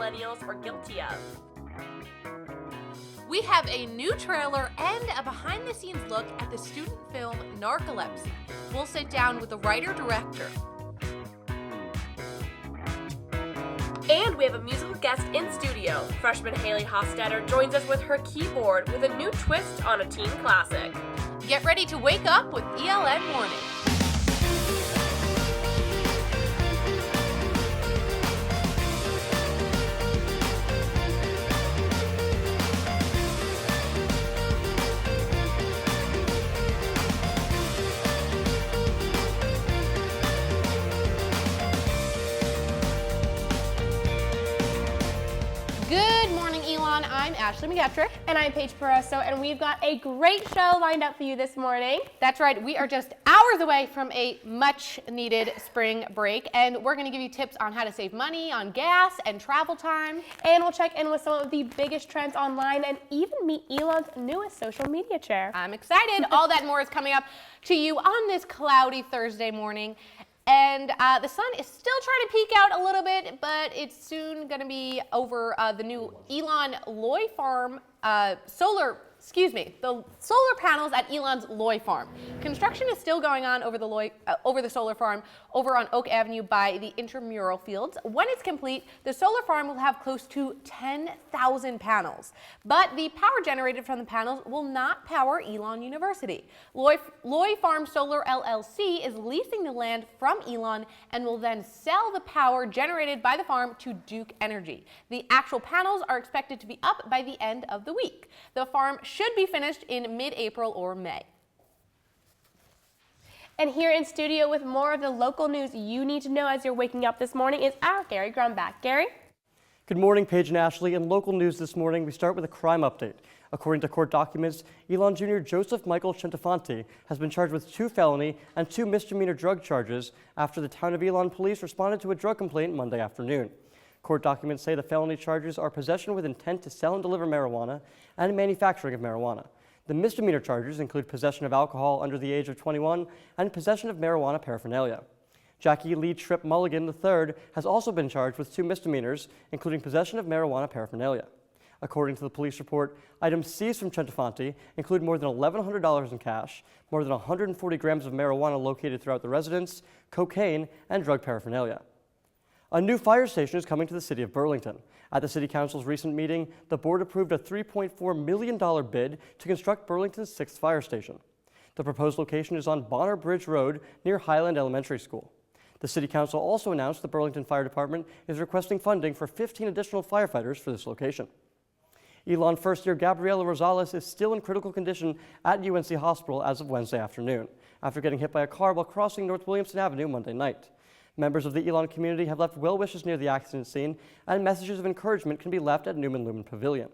millennials are guilty of. We have a new trailer and a behind-the-scenes look at the student film Narcolepsy. We'll sit down with the writer-director. And we have a musical guest in studio. Freshman Haley Hofstetter joins us with her keyboard with a new twist on a teen classic. Get ready to wake up with ELN Morning. Good morning, Elon. I'm Ashley McGettrick. And I'm Paige Peroso, and we've got a great show lined up for you this morning. That's right. We are just hours away from a much-needed spring break, and we're going to give you tips on how to save money on gas and travel time. And we'll check in with some of the biggest trends online and even meet Elon's newest social media chair. I'm excited. All that and more is coming up to you on this cloudy Thursday morning. And the sun is still trying to peek out a little bit, but it's soon going to be over the new Elon Loy Farm the solar panels at Elon's Loy Farm. Construction is still going on over the solar farm over on Oak Avenue by the intramural fields. When it's complete, the solar farm will have close to 10,000 panels. But the power generated from the panels will not power Elon University. Loy Farm Solar LLC is leasing the land from Elon and will then sell the power generated by the farm to Duke Energy. The actual panels are expected to be up by the end of the week. The farm should be finished in mid-April or May. And here in studio with more of the local news you need to know as you're waking up this morning is our Gary Grumbach. Gary? Good morning, Paige and Ashley. In local news this morning, we start with a crime update. According to court documents, Elon Jr. Joseph Michael Centofanti has been charged with 2 felony and 2 misdemeanor drug charges after the town of Elon police responded to a drug complaint Monday afternoon. Court documents say the felony charges are possession with intent to sell and deliver marijuana and manufacturing of marijuana. The misdemeanor charges include possession of alcohol under the age of 21 and possession of marijuana paraphernalia. Jackie Lee Tripp Mulligan III has also been charged with 2 misdemeanors, including possession of marijuana paraphernalia. According to the police report, items seized from Centofanti include more than $1,100 in cash, more than 140 grams of marijuana located throughout the residence, cocaine, and drug paraphernalia. A new fire station is coming to the city of Burlington. At the City Council's recent meeting, the board approved a $3.4 million bid to construct Burlington's 6th fire station. The proposed location is on Bonner Bridge Road near Highland Elementary School. The City Council also announced the Burlington Fire Department is requesting funding for 15 additional firefighters for this location. Elon first-year Gabriela Rosales is still in critical condition at UNC Hospital as of Wednesday afternoon, after getting hit by a car while crossing North Williamson Avenue Monday night. Members of the Elon community have left well wishes near the accident scene, and messages of encouragement can be left at Newman Lumen Pavilion.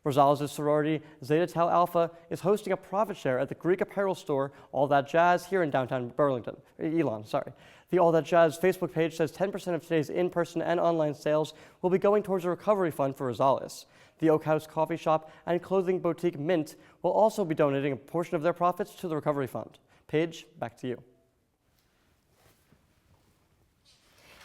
Rosales' sorority, Zeta Tau Alpha, is hosting a profit share at the Greek apparel store All That Jazz here in downtown Elon. The All That Jazz Facebook page says 10% of today's in-person and online sales will be going towards a recovery fund for Rosales. The Oak House Coffee Shop and clothing boutique Mint will also be donating a portion of their profits to the recovery fund. Paige, back to you.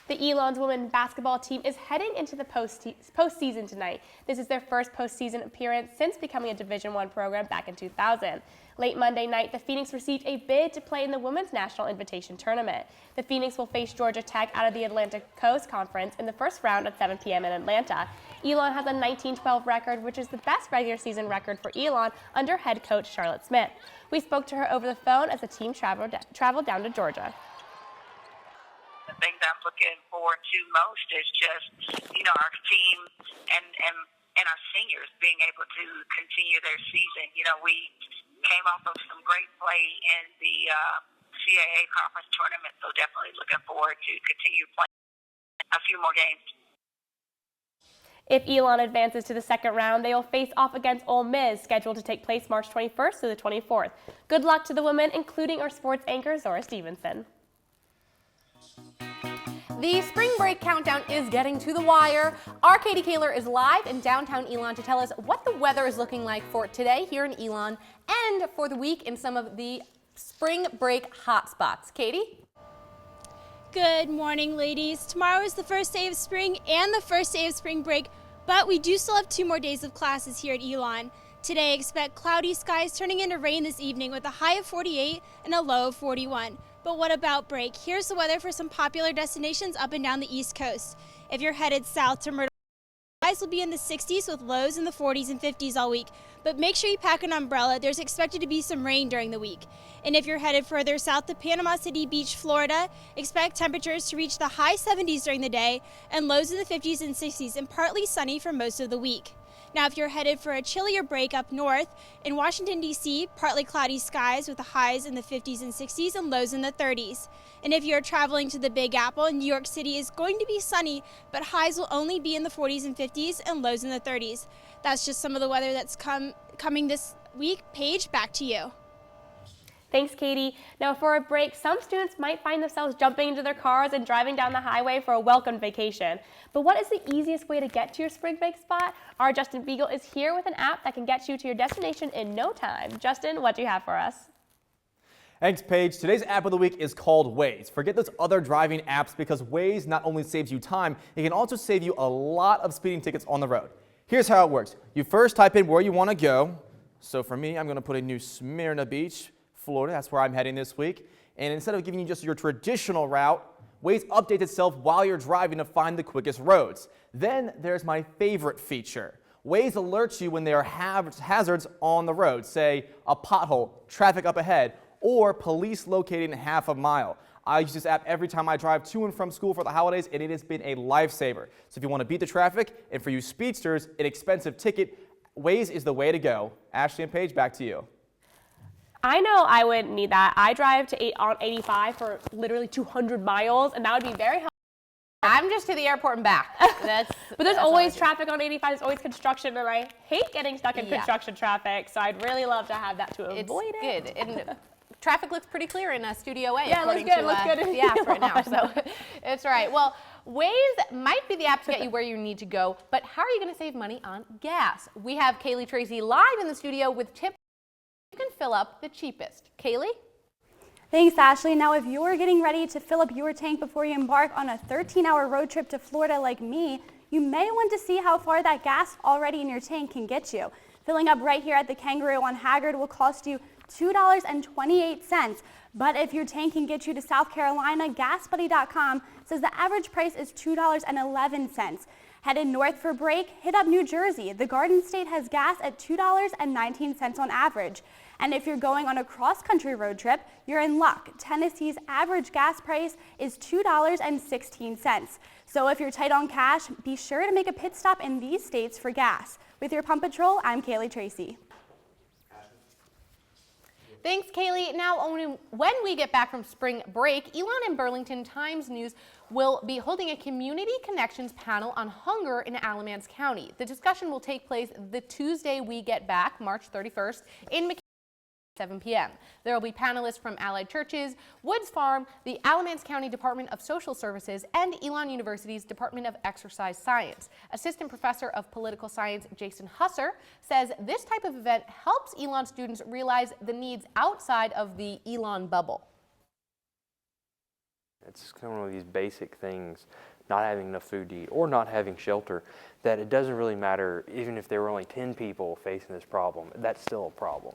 The Elon's women's basketball team is heading into the postseason tonight. This is their first postseason appearance since becoming a Division I program back in 2000. Late Monday night, the Phoenix received a bid to play in the Women's National Invitation Tournament. The Phoenix will face Georgia Tech out of the Atlantic Coast Conference in the first round at 7 p.m. in Atlanta. Elon has a 19-12 record, which is the best regular season record for Elon under head coach Charlotte Smith. We spoke to her over the phone as the team traveled down to Georgia. The things I'm looking forward to most is just, our team and our seniors being able to continue their season. We came off of some great play in the CAA conference tournament, so definitely looking forward to continue playing a few more games. If Elon advances to the second round, they will face off against Ole Miss, scheduled to take place March 21st to the 24th. Good luck to the women, including our sports anchor, Zora Stevenson. The spring break countdown is getting to the wire. Our Katie Kaler is live in downtown Elon to tell us what the weather is looking like for today here in Elon and for the week in some of the spring break hotspots. Katie? Good morning, ladies. Tomorrow is the first day of spring and the first day of spring break, but we do still have 2 more days of classes here at ELN. Today, expect cloudy skies turning into rain this evening with a high of 48 and a low of 41. But what about break? Here's the weather for some popular destinations up and down the East Coast. If you're headed south to Myrtle, highs will be in the 60s with lows in the 40s and 50s all week, but make sure you pack an umbrella. There's expected to be some rain during the week. And if you're headed further south to Panama City Beach, Florida, expect temperatures to reach the high 70s during the day and lows in the 50s and 60s and partly sunny for most of the week. Now, if you're headed for a chillier break up north, in Washington, D.C., partly cloudy skies with the highs in the 50s and 60s and lows in the 30s. And if you're traveling to the Big Apple, New York City is going to be sunny, but highs will only be in the 40s and 50s and lows in the 30s. That's just some of the weather that's coming this week. Paige, back to you. Thanks, Katie. Now for a break, some students might find themselves jumping into their cars and driving down the highway for a welcome vacation. But what is the easiest way to get to your spring break spot? Our Justin Beagle is here with an app that can get you to your destination in no time. Justin, what do you have for us? Thanks, Paige. Today's app of the week is called Waze. Forget those other driving apps because Waze not only saves you time, it can also save you a lot of speeding tickets on the road. Here's how it works. You first type in where you want to go. So for me, I'm going to put in New Smyrna Beach, Florida. That's where I'm heading this week. And instead of giving you just your traditional route, Waze updates itself while you're driving to find the quickest roads. Then there's my favorite feature. Waze alerts you when there are hazards on the road, say a pothole, traffic up ahead, or police located in half a mile. I use this app every time I drive to and from school for the holidays, and it has been a lifesaver. So if you want to beat the traffic, and for you speedsters, an expensive ticket, Waze is the way to go. Ashley and Paige, back to you. I know I wouldn't need that. I drive on 85 for literally 200 miles, and that would be very helpful. I'm just to the airport and back. But there's always traffic on 85. There's always construction, and I hate getting stuck in construction traffic, so I'd really love to have that to avoid it. Good. And traffic looks pretty clear in Studio A. Yeah, looks good. Looks good. The app right now, so it's all right. Well, Waze might be the app to get you where you need to go, but how are you going to save money on gas? We have Kaylee Tracy live in the studio with tips you can fill up the cheapest. Kaylee? Thanks, Ashley. Now, if you're getting ready to fill up your tank before you embark on a 13-hour road trip to Florida like me, you may want to see how far that gas already in your tank can get you. Filling up right here at the Kangaroo on Haggard will cost you $2.28. But if your tank can get you to South Carolina, GasBuddy.com says the average price is $2.11. Headed north for break, hit up New Jersey. The Garden State has gas at $2.19 on average. And if you're going on a cross-country road trip, you're in luck. Tennessee's average gas price is $2.16. So if you're tight on cash, be sure to make a pit stop in these states for gas. With your Pump Patrol, I'm Kaylee Tracy. Thanks, Kaylee. Now, when we get back from spring break, ELN and Burlington Times News will be holding a Community Connections panel on hunger in Alamance County. The discussion will take place the Tuesday we get back, March 31st, in McKinney. 7 p.m. There will be panelists from Allied Churches, Woods Farm, the Alamance County Department of Social Services, and Elon University's Department of Exercise Science. Assistant Professor of Political Science Jason Husser says this type of event helps Elon students realize the needs outside of the Elon bubble. It's kind of one of these basic things, not having enough food to eat or not having shelter, that it doesn't really matter even if there were only 10 people facing this problem. That's still a problem.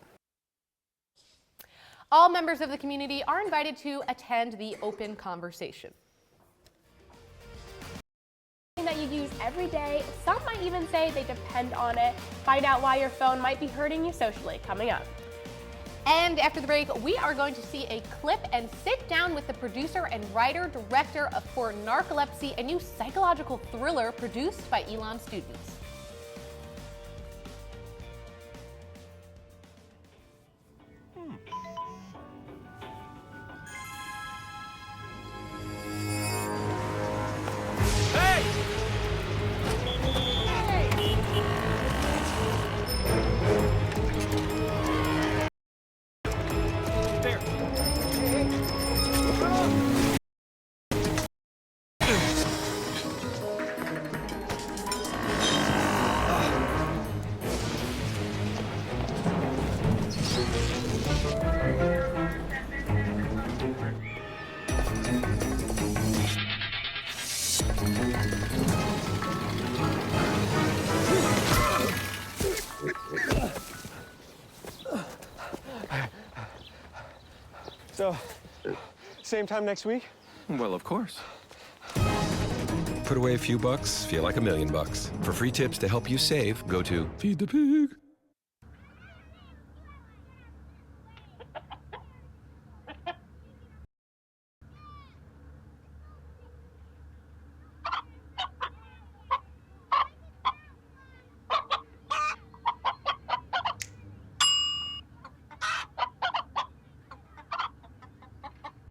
All members of the community are invited to attend the open conversation. That you use every day. Some might even say they depend on it. Find out why your phone might be hurting you socially, coming up. And after the break, we are going to see a clip and sit down with the producer and writer-director for Narcolepsy, a new psychological thriller produced by Elon students. So, same time next week? Well, of course. Put away a few bucks, feel like $1 million. For free tips to help you save, go to Feed the Pig.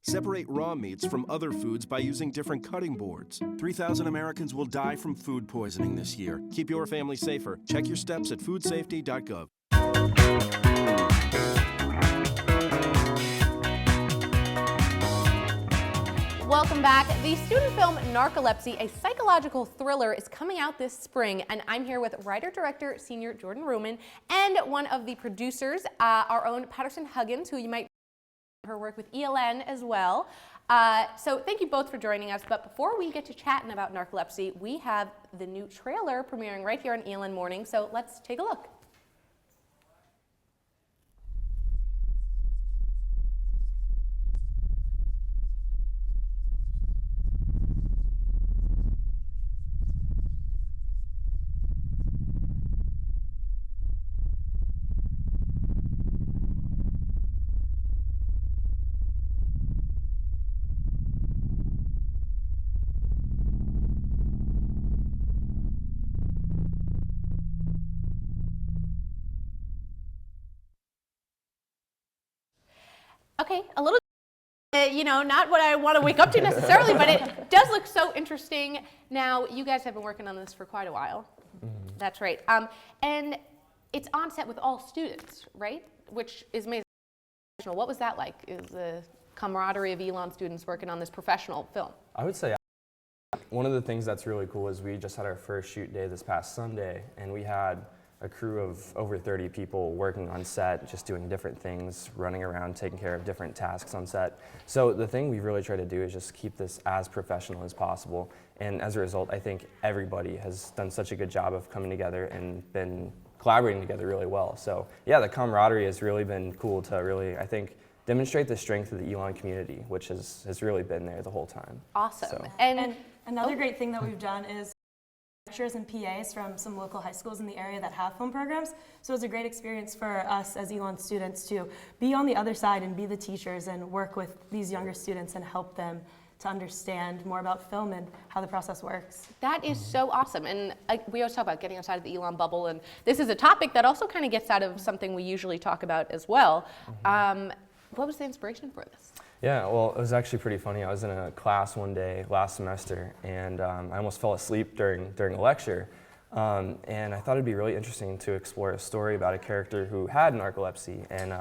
Separate raw meats from other foods by using different cutting boards. 3,000 Americans will die from food poisoning this year. Keep your family safer. Check your steps at foodsafety.gov. Welcome back. The student film Narcolepsy, a psychological thriller, is coming out this spring, and I'm here with writer-director senior Jordan Ruman and one of the producers, our own Patterson Huggins, who you might her work with ELN as well. So thank you both for joining us. But before we get to chatting about Narcolepsy, we have the new trailer premiering right here on ELN Morning. So let's take a look. Okay, a little, you know, not what I want to wake up to necessarily, but it does look so interesting. Now, you guys have been working on this for quite a while. Mm-hmm. That's right. And it's on set with all students, right? Which is amazing. What was that like? Is the camaraderie of ELN students working on this professional film? I would say one of the things that's really cool is we just had our first shoot day this past Sunday, and we had a crew of over 30 people working on set, just doing different things, running around, taking care of different tasks on set. So the thing we really try to do is just keep this as professional as possible. And as a result, I think everybody has done such a good job of coming together and been collaborating together really well. So yeah, the camaraderie has really been cool to really, I think, demonstrate the strength of the ELN community, which has really been there the whole time. Awesome. So. And another great thing that we've done is lecturers and PAs from some local high schools in the area that have film programs. So it was a great experience for us as ELN students to be on the other side and be the teachers and work with these younger students and help them to understand more about film and how the process works. That is so awesome. And we always talk about getting outside of the ELN bubble, and this is a topic that also kind of gets out of something we usually talk about as well. What was the inspiration for this? Yeah, well, it was actually pretty funny. I was in a class one day last semester, and I almost fell asleep during a lecture. And I thought it'd be really interesting to explore a story about a character who had narcolepsy and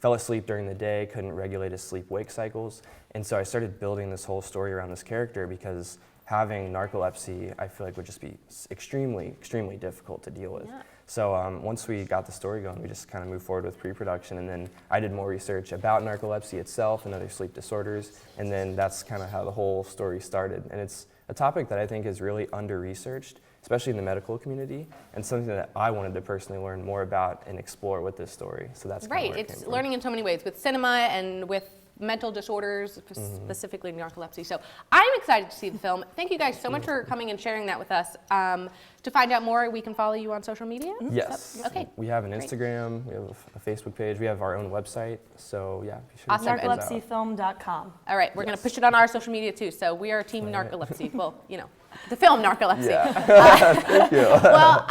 fell asleep during the day, couldn't regulate his sleep-wake cycles. And so I started building this whole story around this character because having narcolepsy, I feel like would just be extremely, extremely difficult to deal with. Yeah. So once we got the story going, we just kind of moved forward with pre-production, and then I did more research about narcolepsy itself and other sleep disorders, and then that's kind of how the whole story started. And it's a topic that I think is really under-researched, especially in the medical community, and something that I wanted to personally learn more about and explore with this story. So that's right. Kind of It's learning in so many ways, with cinema and with mental disorders, specifically narcolepsy. So I'm excited to see the film. Thank you guys so much for coming and sharing that with us. To find out more, we can follow you on social media? Yes. Okay. We have an Instagram, we have a Facebook page, we have our own website. So yeah, be sure awesome. to check us out. Narcolepsyfilm.com. All right, we're going to push it on our social media too. So we are Team Narcolepsy. Well, you know, the film Narcolepsy. Yeah. Thank you. Well,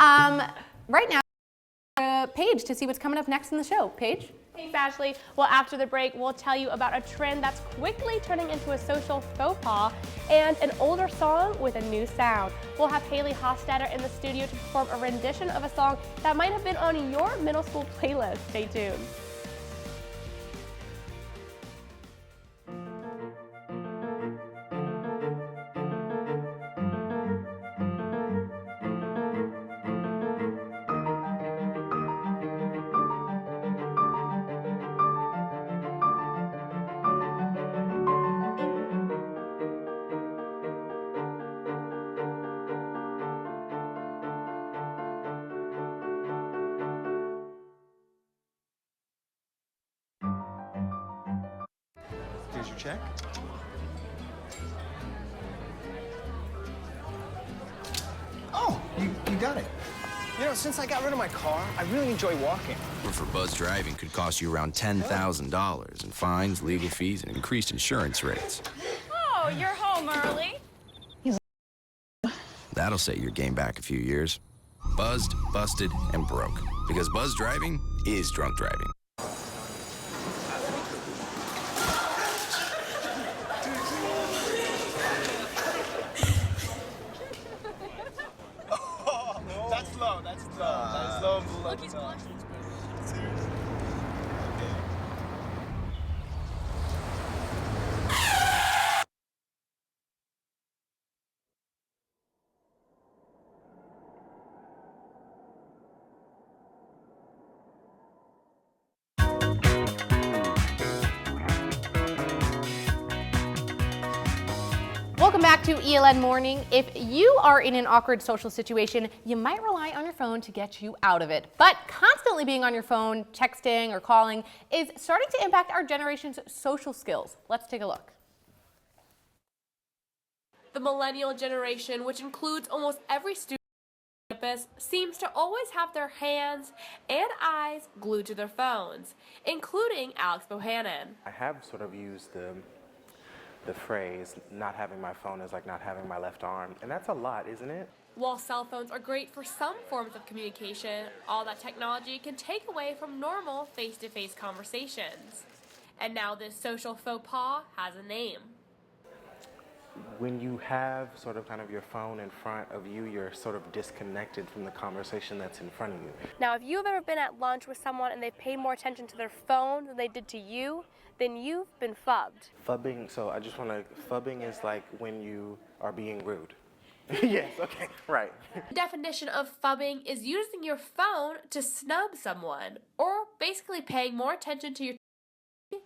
right now, Paige to see what's coming up next in the show. Paige? Thanks, Ashley. Well, after the break, we'll tell you about a trend that's quickly turning into a social faux pas and an older song with a new sound. We'll have Haley Hofstadter in the studio to perform a rendition of a song that might have been on your middle school playlist. Stay tuned. Here's your check. Oh, you got it. You know, since I got rid of my car, I really enjoy walking. For buzz driving could cost you around $10,000 in fines, legal fees, and increased insurance rates. Oh, you're home early. That'll set your game back a few years. Buzzed, busted, and broke. Because buzz driving is drunk driving. That's low, that's low. That's low. Look, he's blushing. Welcome back to ELN Morning. If you are in an awkward social situation, you might rely on your phone to get you out of it. But constantly being on your phone, texting or calling is starting to impact our generation's social skills. Let's take a look. The millennial generation, which includes almost every student on campus, seems to always have their hands and eyes glued to their phones, including Alex Bohannon. I have sort of used the phrase, not having my phone is like not having my left arm, and that's a lot, isn't it? While cell phones are great for some forms of communication, all that technology can take away from normal face-to-face conversations. And now this social faux pas has a name. When you have sort of kind of your phone in front of you, you're sort of disconnected from the conversation that's in front of you. Now, if you've ever been at lunch with someone and they've paid more attention to their phone than they did to you, then you've been phubbed. Phubbing, so I just want to, phubbing is like when you are being rude. Yes, okay, right. The definition of phubbing is using your phone to snub someone, or basically paying more attention to your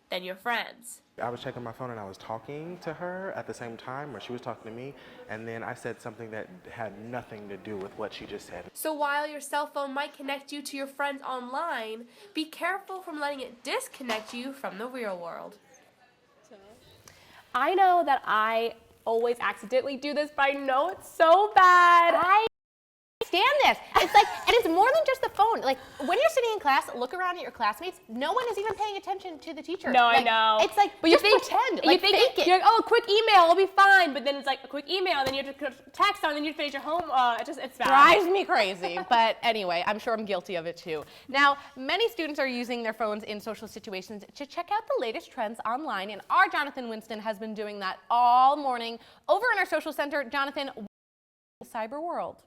than your friends. I was checking my phone and I was talking to her at the same time, or she was talking to me, and then I said something that had nothing to do with what she just said. So while your cell phone might connect you to your friends online, be careful from letting it disconnect you from the real world. I know that I always accidentally do this, but I know it's so bad. I stand this. It's like, and it's more than just the phone. Like, when you're sitting in class, look around at your classmates, no one is even paying attention to the teacher. No, like, I know. It's like, but just you think, pretend. You Like, think fake it. You're like, oh, a quick email, I'll be fine. But then it's like a quick email, and then you have to text on, and then you finish your home. It's bad. Drives me crazy. But anyway, I'm sure I'm guilty of it too. Now, many students are using their phones in social situations to check out the latest trends online, and our Jonathan Winston has been doing that all morning. Over in our social center, Jonathan, cyber world.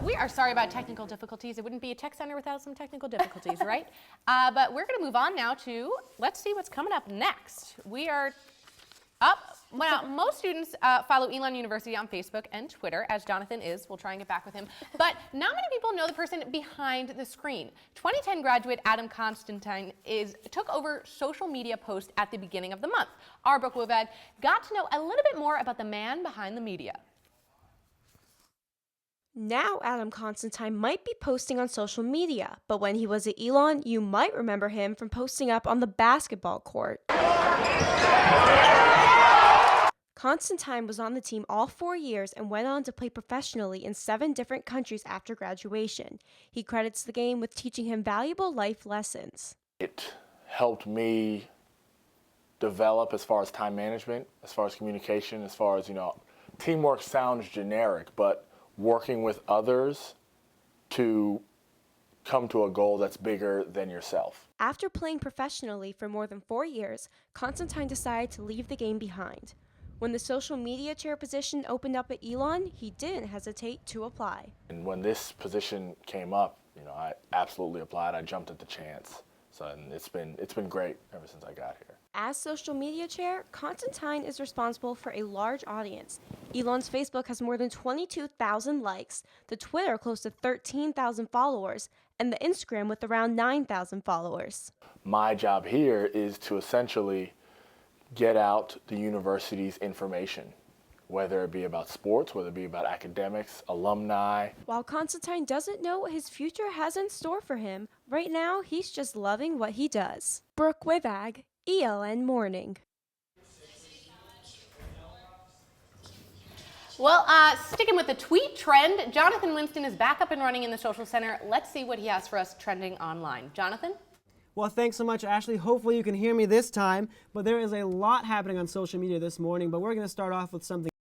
We are sorry about technical difficulties. It wouldn't be a tech center without some technical difficulties, right? But we're going to move on now to, let's see what's coming up next. We are up. Well, most students follow ELN University on Facebook and Twitter, as Jonathan is. We'll try and get back with him. But not many people know the person behind the screen. 2010 graduate Adam Constantine took over social media posts at the beginning of the month. Our Brooke Wovag got to know a little bit more about the man behind the media. Now Adam Constantine might be posting on social media, but when he was at ELN, you might remember him from posting up on the basketball court. Constantine was on the team all 4 years and went on to play professionally in 7 different countries after graduation. He credits the game with teaching him valuable life lessons. It helped me develop as far as time management, as far as communication, as far as, teamwork sounds generic, but working with others to come to a goal that's bigger than yourself. After playing professionally for more than 4 years, Constantine decided to leave the game behind. When the social media chair position opened up at ELN, he didn't hesitate to apply. And when this position came up, I absolutely applied. I jumped at the chance. So and it's been great ever since I got here. As social media chair, Constantine is responsible for a large audience. ELN's Facebook has more than 22,000 likes, the Twitter close to 13,000 followers, and the Instagram with around 9,000 followers. My job here is to essentially get out the university's information, whether it be about sports, whether it be about academics, alumni. While Constantine doesn't know what his future has in store for him, right now he's just loving what he does. Brooke Wibag, ELN Morning. Well, sticking with the tweet trend, Jonathan Winston is back up and running in the social center. Let's see what he has for us trending online. Jonathan? Well, thanks so much, Ashley. Hopefully you can hear me this time, but there is a lot happening on social media this morning, but we're going to start off with something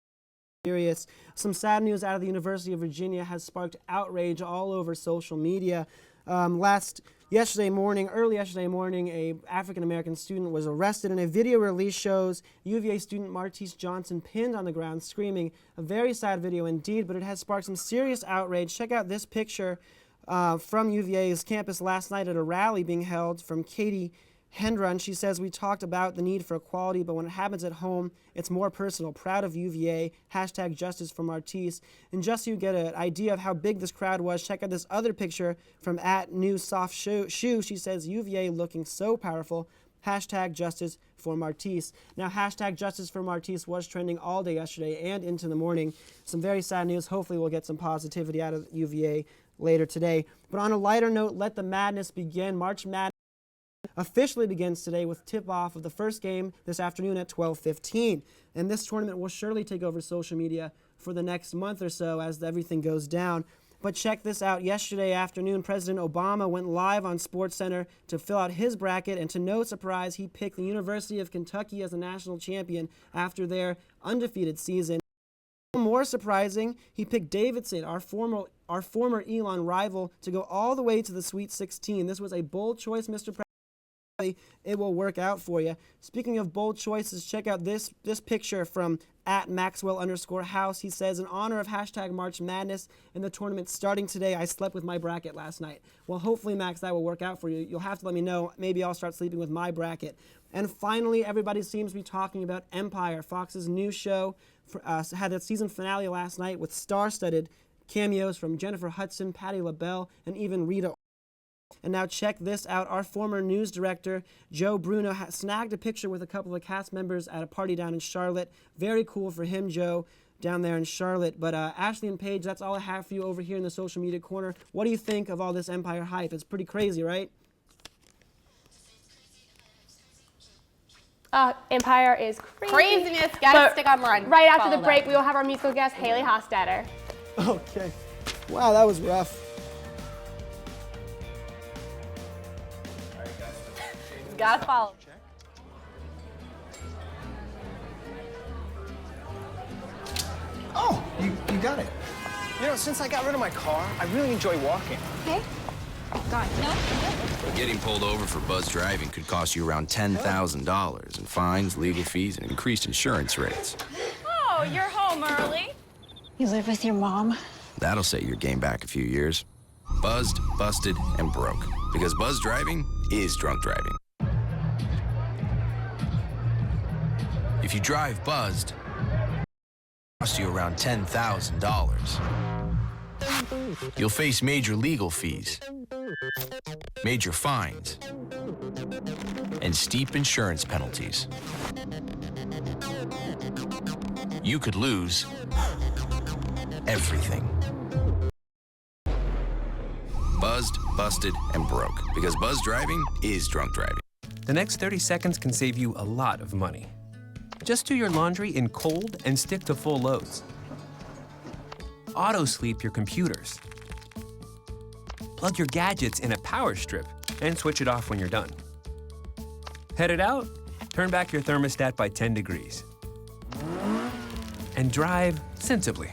serious. Some sad news out of the University of Virginia has sparked outrage all over social media. Early yesterday morning, a African-American student was arrested, and a video release shows UVA student Martise Johnson pinned on the ground screaming. A very sad video indeed, but it has sparked some serious outrage. Check out this picture from UVA's campus last night at a rally being held from Katie Hendron. She says, "We talked about the need for equality, but when it happens at home, it's more personal. Proud of UVA. Hashtag justice for Martise." And just so you get an idea of how big this crowd was, check out this other picture from @NewSoftShoe. She says, "UVA looking so powerful. Hashtag justice for Martise." Now, hashtag justice for Martise was trending all day yesterday and into the morning. Some very sad news. Hopefully we'll get some positivity out of UVA later today. But on a lighter note, let the madness begin. March Madness officially begins today with tip-off of the first game this afternoon at 12:15. And this tournament will surely take over social media for the next month or so as everything goes down. But check this out. Yesterday afternoon, President Obama went live on SportsCenter to fill out his bracket, and to no surprise, he picked the University of Kentucky as a national champion after their undefeated season. More surprising, he picked Davidson, our former Elon rival, to go all the way to the Sweet 16. This was a bold choice, Mr. President. It will work out for you. Speaking of bold choices, check out this picture from @Maxwell_House. He says, "In honor of hashtag March Madness and the tournament starting today, I slept with my bracket last night." Well, hopefully, Max, that will work out for you. You'll have to let me know. Maybe I'll start sleeping with my bracket. And finally, everybody seems to be talking about Empire. Fox's new show had its season finale last night with star-studded cameos from Jennifer Hudson, Patti LaBelle, and even Rita. And now check this out. Our former news director, Joe Bruno, snagged a picture with a couple of cast members at a party down in Charlotte. Very cool for him, Joe, down there in Charlotte. But Ashley and Paige, that's all I have for you over here in the social media corner. What do you think of all this Empire hype? It's pretty crazy, right? Empire is crazy. Craziness. Gotta stick online. Right after the Follow break, that. we will have our musical guest, Haley Hostetter. Okay. Wow, that was rough. Gotta follow. Oh, you got it. You know, since I got rid of my car, I really enjoy walking. Okay. God, no. Getting pulled over for buzz driving could cost you around $10,000 in fines, legal fees, and increased insurance rates. Oh, you're home early. You live with your mom? That'll set your game back a few years. Buzzed, busted, and broke. Because buzz driving is drunk driving. If you drive buzzed, it'll cost you around $10,000. You'll face major legal fees, major fines, and steep insurance penalties. You could lose everything. Buzzed, busted, and broke. Because buzz driving is drunk driving. The next 30 seconds can save you a lot of money. Just do your laundry in cold and stick to full loads. Auto-sleep your computers. Plug your gadgets in a power strip and switch it off when you're done. Headed out? Turn back your thermostat by 10 degrees. And drive sensibly.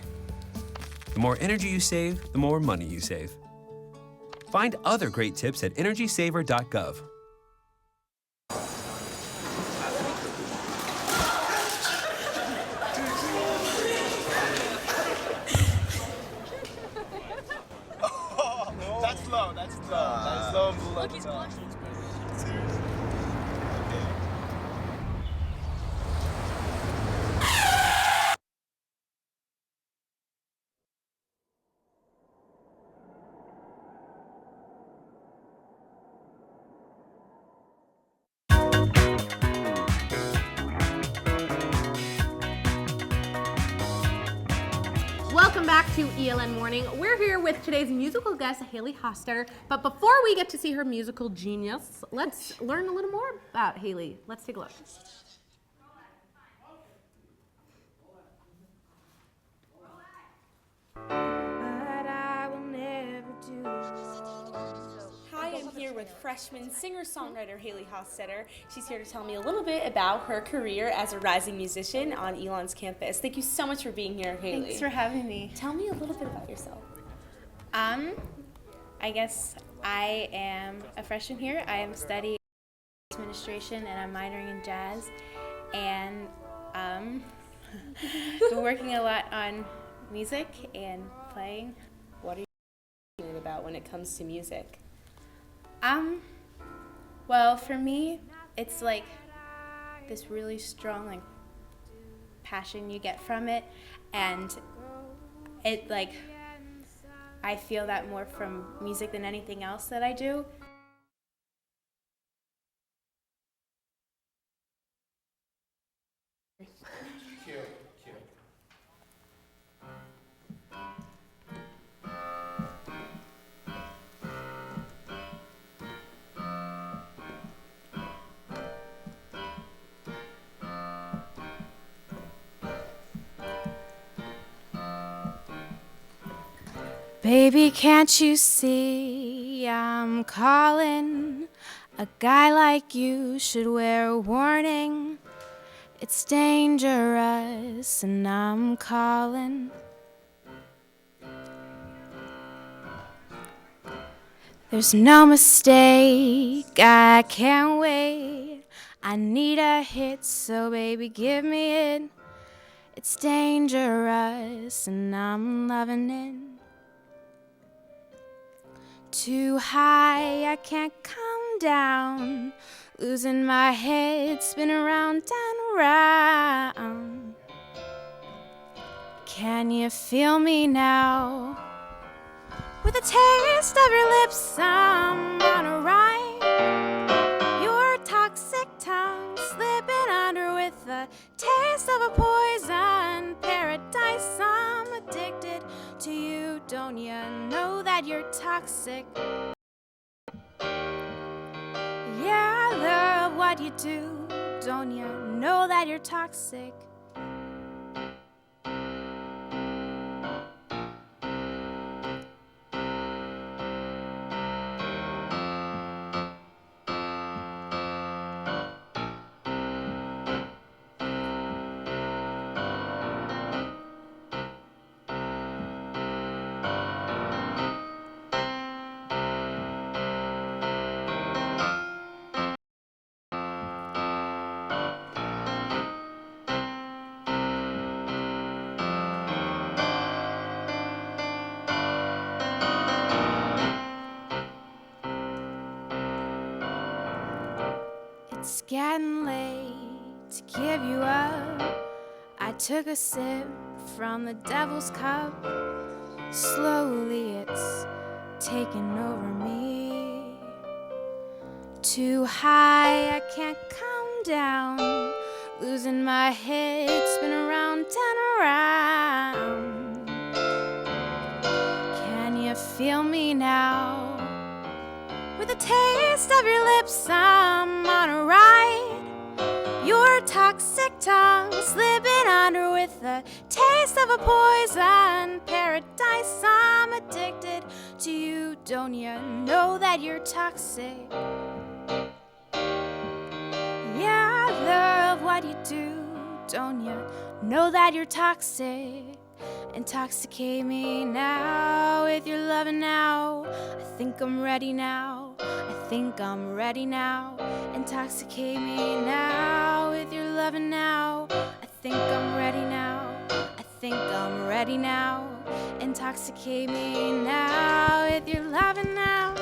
The more energy you save, the more money you save. Find other great tips at energysaver.gov. That's low. That's low. Look, he's blushing. Seriously. back to ELN Morning. We're here with today's musical guest, Haley Hostetter. But before we get to see her musical genius, let's learn a little more about Haley. Let's take a look. Hi, I'm here with freshman singer-songwriter Haley Hostetter. She's here to tell me a little bit about her career as a rising musician on ELN's campus. Thank you so much for being here, Haley. Thanks for having me. Tell me a little bit about yourself. I guess I am a freshman here. I am studying administration and I'm minoring in jazz. And been working a lot on music and playing. What are you passionate about when it comes to music? Well, for me, it's like this really strong passion you get from it, and it I feel that more from music than anything else that I do. Baby, can't you see I'm calling? A guy like you should wear a warning. It's dangerous, and I'm calling. There's no mistake, I can't wait. I need a hit, so baby, give me it. It's dangerous, and I'm loving it. Too high, I can't come down. Losing my head, spin around and around. Can you feel me now? With a taste of your lips, I'm on a ride. Your toxic tongue slipping under with the taste of a poison paradise. I'm addicted to you, don't you know that you're toxic? Yeah, I love what you do, don't you know that you're toxic? It's getting late to give you up. I took a sip from the devil's cup. Slowly it's taking over me. Too high, I can't come down. Losing my head, spin around and around. Can you feel me now? With a taste of your lips, I'm on a ride. Your toxic tongue slipping under with the taste of a poison paradise. I'm addicted to you, don't you know that you're toxic? Yeah, I love what you do, don't you know that you're toxic? Intoxicate me now with your loving now. I think I'm ready now. I think I'm ready now. Intoxicate me now with your loving now. I think I'm ready now. I think I'm ready now. Intoxicate me now with your loving now.